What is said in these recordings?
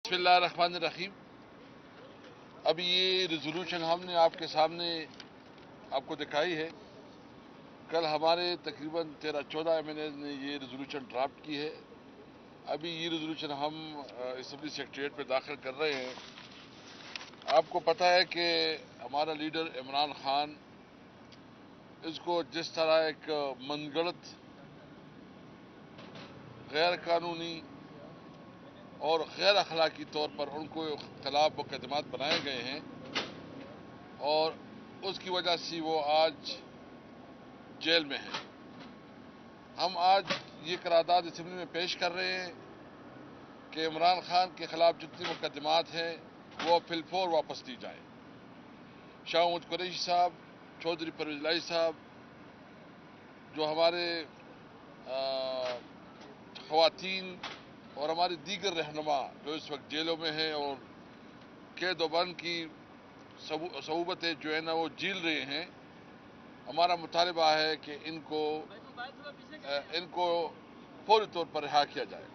بسم اللہ الرحمن الرحیم. ابھی یہ ریزولوشن ہم نے آپ کے سامنے آپ کو دکھائی ہے. کل ہمارے تقریباً 13-14 ایم این ایز نے یہ ریزولوشن ڈرافٹ کی ہے. ابھی یہ ریزولوشن ہم اسمبلی سیکریٹریٹ پہ داخل کر رہے ہیں. آپ کو پتہ ہے کہ ہمارا لیڈر عمران خان اس کو جس طرح ایک من گھڑت غیر قانونی اور غیر اخلاقی طور پر ان کو خلاف مقدمات بنائے گئے ہیں اور اس کی وجہ سے وہ آج جیل میں ہیں. ہم آج یہ قرارداد اسمبلی میں پیش کر رہے ہیں کہ عمران خان کے خلاف جتنی مقدمات ہیں وہ فی الفور واپس لی جائیں. شاہ محمود قریشی صاحب، چودھری پرویز الہی صاحب، جو ہمارے خواتین اور ہمارے دیگر رہنما جو اس وقت جیلوں میں ہیں اور قید و بند کی صعوبتیں جو ہے نا وہ جھیل رہے ہیں، ہمارا مطالبہ ہے کہ ان کو فوری طور پر رہا کیا جائے.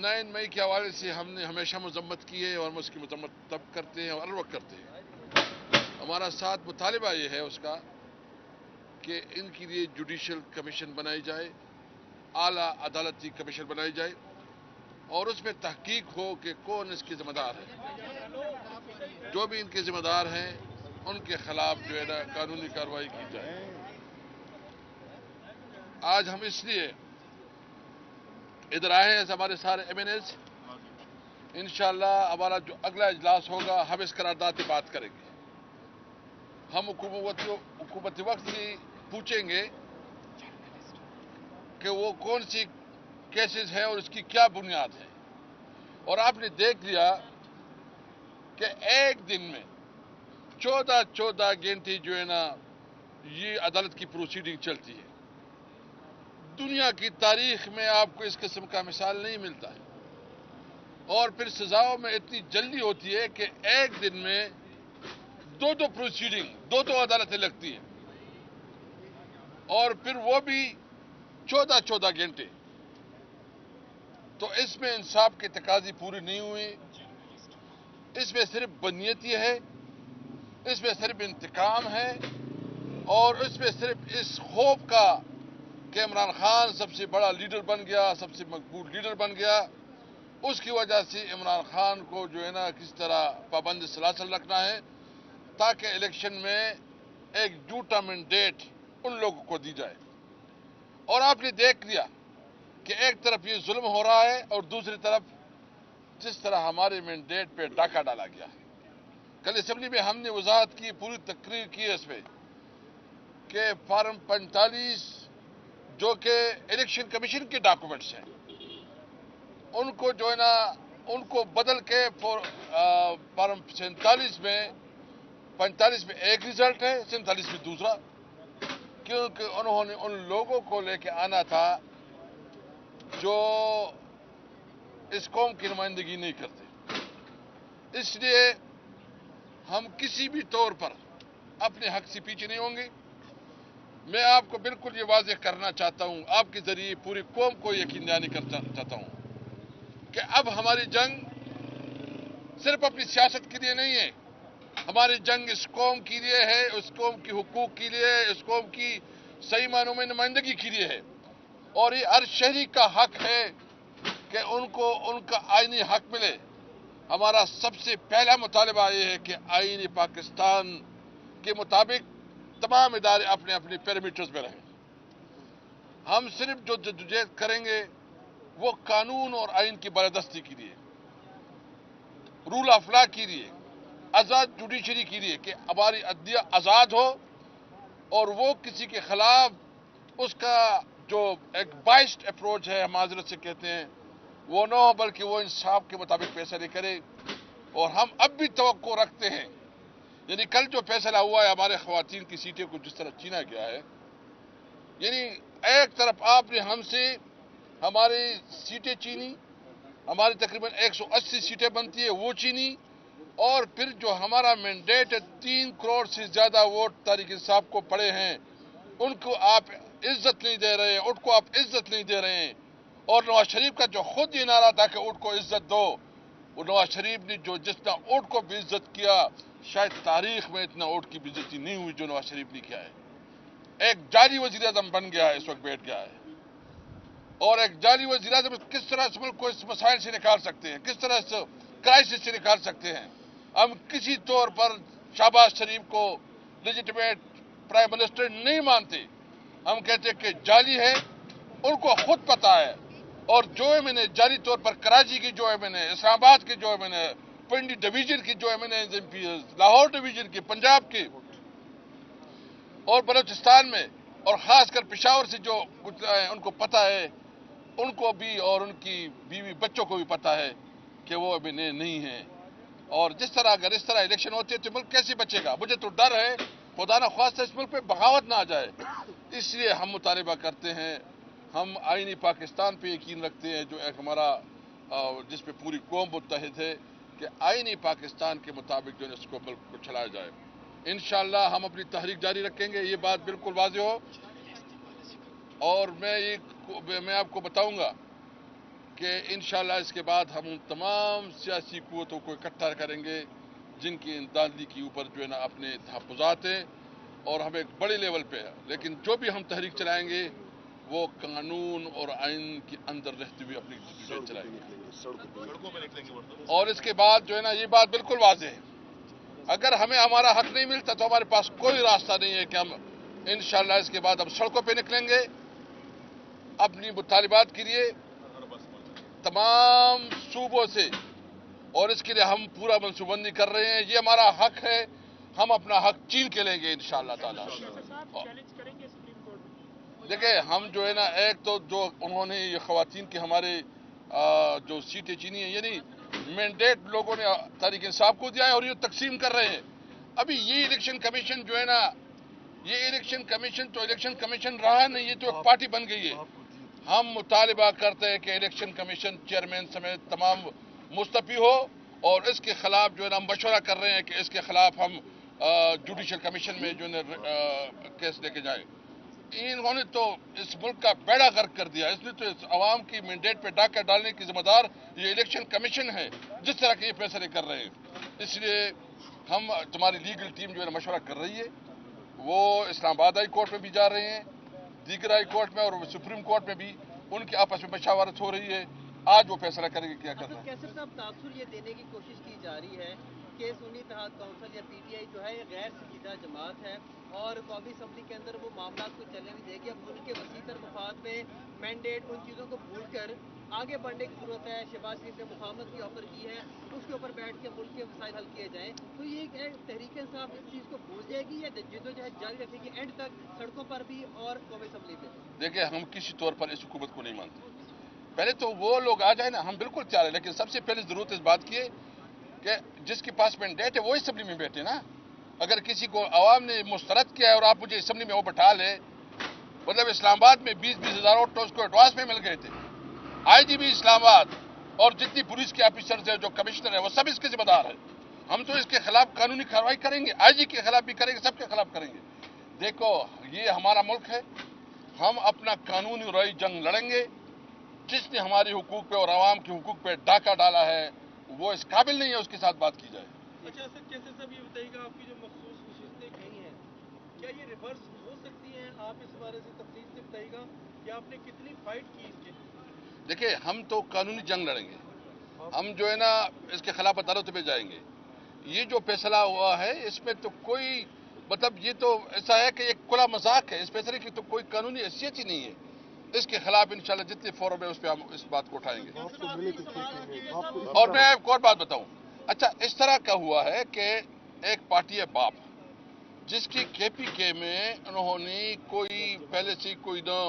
9 مئی کے حوالے سے ہم نے ہمیشہ مذمت کی ہے اور ہم اس کی مذمت تب کرتے ہیں اور ہر وقت کرتے ہیں. ہمارا ساتھ مطالبہ یہ ہے اس کا کہ ان کے لیے جوڈیشل کمیشن بنائی جائے، اعلیٰ عدالتی کمیشن بنائی جائے اور اس میں تحقیق ہو کہ کون اس کے ذمہ دار ہے. جو بھی ان کے ذمہ دار ہیں ان کے خلاف جو ہے نا قانونی کارروائی کی جائے. آج ہم اس لیے ادھر آئے ہیں ہمارے سارے ایم این ایز. انشاءاللہ ہمارا جو اگلا اجلاس ہوگا ہم اس قرارداد پہ بات کریں گے. ہم حکومت وقت سے پوچھیں گے کہ وہ کون سی کیسز ہے اور اس کی کیا بنیاد ہے. اور آپ نے دیکھ لیا کہ ایک دن میں 14 گھنٹے جو ہے نا یہ عدالت کی پروسیڈنگ چلتی ہے. دنیا کی تاریخ میں آپ کو اس قسم کا مثال نہیں ملتا ہے. اور پھر سزاؤں میں اتنی جلدی ہوتی ہے کہ ایک دن میں دو پروسیڈنگ، دو عدالتیں لگتی ہیں اور پھر وہ بھی 14 گھنٹے. تو اس میں انصاف کے تقاضے پوری نہیں ہوئی. اس میں صرف بدنیتی ہے، اس میں صرف انتقام ہے اور اس میں صرف اس خوف کا کہ عمران خان سب سے بڑا لیڈر بن گیا، سب سے مقبول لیڈر بن گیا، اس کی وجہ سے عمران خان کو جو ہے نا کس طرح پابند سلاسل رکھنا ہے تاکہ الیکشن میں ایک جھوٹا مینڈیٹ ان لوگوں کو دی جائے. اور آپ نے دیکھ لیا کہ ایک طرف یہ ظلم ہو رہا ہے اور دوسری طرف جس طرح ہمارے مینڈیٹ پہ ڈاکہ ڈالا گیا. کل اسمبلی میں ہم نے وضاحت کی، پوری تقریر کی اس پہ کہ فارم 45 جو کہ الیکشن کمیشن کے ڈاکومنٹس ہیں ان کو جو ہے نا ان کو بدل کے فارم 47 میں 45 میں ایک رزلٹ ہے، 47 میں دوسرا، کیونکہ انہوں نے ان لوگوں کو لے کے آنا تھا جو اس قوم کی نمائندگی نہیں کرتے. اس لیے ہم کسی بھی طور پر اپنے حق سے پیچھے نہیں ہوں گے. میں آپ کو بالکل یہ واضح کرنا چاہتا ہوں، آپ کے ذریعے پوری قوم کو یقین دہانی کرنا چاہتا ہوں کہ اب ہماری جنگ صرف اپنی سیاست کے لیے نہیں ہے. ہماری جنگ اس قوم کے لیے ہے، اس قوم کے حقوق کے لیے، اس قوم کی صحیح معنوں میں نمائندگی کے لیے ہے. اور یہ ہر شہری کا حق ہے کہ ان کو ان کا آئینی حق ملے. ہمارا سب سے پہلا مطالبہ یہ ہے کہ آئین پاکستان کے مطابق تمام ادارے اپنے اپنے پیرامیٹرز میں رہیں. ہم صرف جو جدوجہد کریں گے وہ قانون اور آئین کی بالادستی کے لیے، رول آف لا کے لیے، آزاد جوڈیشری کے لیے کہ ہماری عدلیہ آزاد ہو اور وہ کسی کے خلاف اس کا جو ایک بائسڈ اپروچ ہے، ہم معذرت سے کہتے ہیں، وہ نہ ہو بلکہ وہ انصاف کے مطابق فیصلے کرے. اور ہم اب بھی توقع رکھتے ہیں، یعنی کل جو فیصلہ ہوا ہے ہمارے خواتین کی سیٹیں کو جس طرح چھینا گیا ہے، یعنی ایک طرف آپ نے ہم سے ہماری سیٹیں چھینی، ہماری تقریباً 180 سیٹیں بنتی ہے وہ چھینی، اور پھر جو ہمارا مینڈیٹ 3 کروڑ سے زیادہ ووٹ تحریک انصاف کو پڑے ہیں ان کو آپ عزت نہیں دے رہے ہیں، ان کو آپ عزت نہیں دے رہے ہیں. اور نواز شریف کا جو خود یہ نعرہ تھا کہ اونٹ کو عزت دو، وہ نواز شریف نے جو جتنا اونٹ کو بھی عزت کیا، شاید تاریخ میں اتنا اونٹ کی بھی عزتی نہیں ہوئی جو نواز شریف نے کیا ہے. ایک جعلی وزیر اعظم بن گیا ہے، اس وقت بیٹھ گیا ہے. اور ایک جعلی وزیر اعظم کس طرح اس ملک کو اس مسائل سے نکال سکتے ہیں، کس طرح اس کرائسس سے نکال سکتے ہیں. ہم کسی طور پر شہباز شریف کو لیجیٹمیٹ پرائم منسٹر نہیں مانتے. ہم کہتے ہیں کہ جعلی ہے، ان کو خود پتا ہے. اور جو ایم این اے جعلی طور پر کراچی کی جو ایم این اے، اسلام آباد کی جو ایم این اے، پنڈی ڈویژن کی جو ایم این اے، لاہور ڈویژن کی، پنجاب کی اور بلوچستان میں، اور خاص کر پشاور سے جو گزرا ہے، ان کو پتہ ہے، ان کو بھی اور ان کی بیوی بچوں کو بھی پتہ ہے کہ وہ ابھی نہیں ہیں. اور جس طرح اگر اس طرح الیکشن ہوتے تو ملک کیسے بچے گا؟ مجھے تو ڈر ہے خدا نہ خواستہ اس ملک پہ بغاوت نہ آ جائے. اس لیے ہم مطالبہ کرتے ہیں، ہم آئینی پاکستان پہ یقین رکھتے ہیں، جو ایک ہمارا جس پہ پوری قوم متحد ہے کہ آئینی پاکستان کے مطابق جو ہے اس کو ملک کو چلایا جائے. انشاءاللہ ہم اپنی تحریک جاری رکھیں گے، یہ بات بالکل واضح ہو. اور میں آپ کو بتاؤں گا کہ انشاءاللہ اس کے بعد ہم ان تمام سیاسی قوتوں کو اکٹھا کریں گے جن کی داندلی کے اوپر جو ہے نا اپنے تحفظات ہیں، اور ہم ایک بڑے لیول پہ ہے. لیکن جو بھی ہم تحریک چلائیں گے وہ قانون اور آئین کے اندر رہتے ہوئے اپنی جدوجہد چلائیں گے. اور اس کے بعد جو ہے نا یہ بات بالکل واضح ہے، اگر ہمیں ہمارا حق نہیں ملتا تو ہمارے پاس کوئی راستہ نہیں ہے کہ ہم انشاءاللہ اس کے بعد ہم سڑکوں پہ نکلیں گے اپنی مطالبات کے لیے تمام صوبوں سے. اور اس کے لیے ہم پورا منصوبہ بندی کر رہے ہیں، یہ ہمارا حق ہے، ہم اپنا حق چین کے لیں گے انشاءاللہ تعالی. دیکھیں ہم جو ہے نا ایک تو جو انہوں نے یہ خواتین کے ہمارے جو سیٹیں چینی ہیں، یعنی مینڈیٹ لوگوں نے تحریک انصاف کو دیا ہے اور یہ تقسیم کر رہے ہیں. ابھی یہ الیکشن کمیشن جو ہے نا، یہ الیکشن کمیشن تو الیکشن کمیشن رہا نہیں، یہ تو ایک پارٹی بن گئی ہے. ہم مطالبہ کرتے ہیں کہ الیکشن کمیشن چیئرمین سمیت تمام مستعفی ہو، اور اس کے خلاف جو ہے نا ہم مشورہ کر رہے ہیں کہ اس کے خلاف ہم جوڈیشل کمیشن میں جو ہے کیس لے کے جائیں. انہوں نے تو اس ملک کا بیڑا غرق کر دیا. اس نے تو اس عوام کی مینڈیٹ پہ ڈاکہ ڈالنے کی ذمہ دار یہ الیکشن کمیشن ہے جس طرح کے یہ فیصلے کر رہے ہیں. اس لیے ہم تمہاری لیگل ٹیم جو ہے نا مشورہ کر رہی ہے، وہ اسلام آباد ہائی کورٹ میں بھی جا رہے ہیں، دیگر ہائی کورٹ میں اور سپریم کورٹ میں بھی ان کی آپس میں مشاورت ہو رہی ہے. آج وہ فیصلہ کریں گے کیا کرنا ہے. کیسر صاحب، تاثر یہ دینے کی کوشش کی جا رہی ہے کہ سنی اتحاد کونسل یا پی ٹی آئی جو ہے غیر سنجیدہ جماعت ہے اور قومی اسمبلی کے اندر وہ معاملات کو چلنے نہیں دے گی. اب ملک کے وسیع تر مفاد میں مینڈیٹ ان چیزوں کو بھول کر آگے بڑھنے کی ضرورت ہے. شہباز شریف نے مفاہمت کی آفر کی ہے، اس کے اوپر بیٹھ کے ملک کے مسائل حل کیے جائیں. تو یہ تحریک انصاف اس چیز کو بھول جائے گی یا جدوجہد جاری رکھے گی اینڈ تک سڑکوں پر بھی اور قومی اسمبلی پہ؟ دیکھیں ہم کسی طور پر اس حکومت کو نہیں مانتے. پہلے تو وہ لوگ آ جائیں نا، ہم بالکل تیار ہیں، لیکن سب سے پہلے ضرورت اس بات کی ہے کہ جس کے پاس مینڈیٹ ہے وہ اسمبلی میں بیٹھے نا. اگر کسی کو عوام نے مسترد کیا ہے اور آپ مجھے اسمبلی میں وہ بٹھا لیں، مطلب اسلام آباد میں 20-20 ہزار ووٹ تو اس کو ایڈوانس میں مل گئے تھے. آئی جی بھی اسلام آباد اور جتنی پولیس کے آفیسرز ہیں، جو کمشنر ہیں، وہ سب اس کے ذمہ دار ہیں. ہم تو اس کے خلاف قانونی کارروائی کریں گے، آئی جی کے خلاف بھی کریں گے، سب کے خلاف کریں گے. دیکھو یہ ہمارا ملک ہے، ہم اپنا قانونی رائی جنگ لڑیں گے. جس نے ہمارے حقوق پہ اور عوام کے حقوق پہ ڈاکہ ڈالا ہے وہ اس قابل نہیں ہے اس کے ساتھ بات کی جائے. اچھا سر، کیسے صاحب یہ بتائیے گا، آپ کی جو مخصوص نشستیں گئی ہیں کیا یہ ریورس ہو سکتی ہیں؟ آپ اس بارے سے تفصیل سے بتائیے گا کہ آپ نے کتنی فائٹ کی اس کے؟ دیکھیں ہم تو قانونی جنگ لڑیں گے، ہم جو ہے نا اس کے خلاف عدالت میں جائیں گے. یہ جو فیصلہ ہوا ہے اس میں تو کوئی مطلب یہ تو ایسا ہے کہ ایک کھلا مذاق ہے، اس فیصلے کی تو کوئی قانونی حیثیت ہی نہیں ہے. اس کے خلاف انشاءاللہ جتنے فورم ہے اس پہ ہم اس بات کو اٹھائیں گے. اور میں ایک اور بات بتاؤں، اچھا اس طرح کا ہوا ہے کہ ایک پارٹی ہے باپ، جس کی کے پی کے میں انہوں نے کوئی پہلے سے کوئی نہ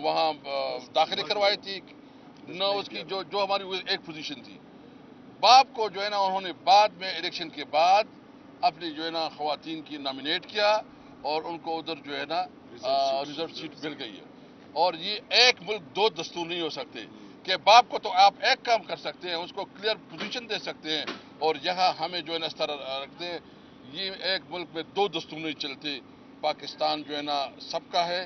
وہاں داخلے کروائی تھی، نہ اس کی جو ہماری ایک پوزیشن تھی. باپ کو جو ہے نا انہوں نے بعد میں الیکشن کے بعد اپنی جو ہے نا خواتین کی نامینیٹ کیا اور ان کو ادھر جو ہے نا ریزرو سیٹ مل گئی ہے. اور یہ ایک ملک دو دستور نہیں ہو سکتے کہ باپ کو تو آپ ایک کام کر سکتے ہیں، اس کو کلیئر پوزیشن دے سکتے ہیں، اور یہاں ہمیں جو ہے نا اس طرح رکھتے ہیں. یہ ایک ملک میں دو دستور نہیں چلتے. پاکستان جو ہے نا سب کا ہے،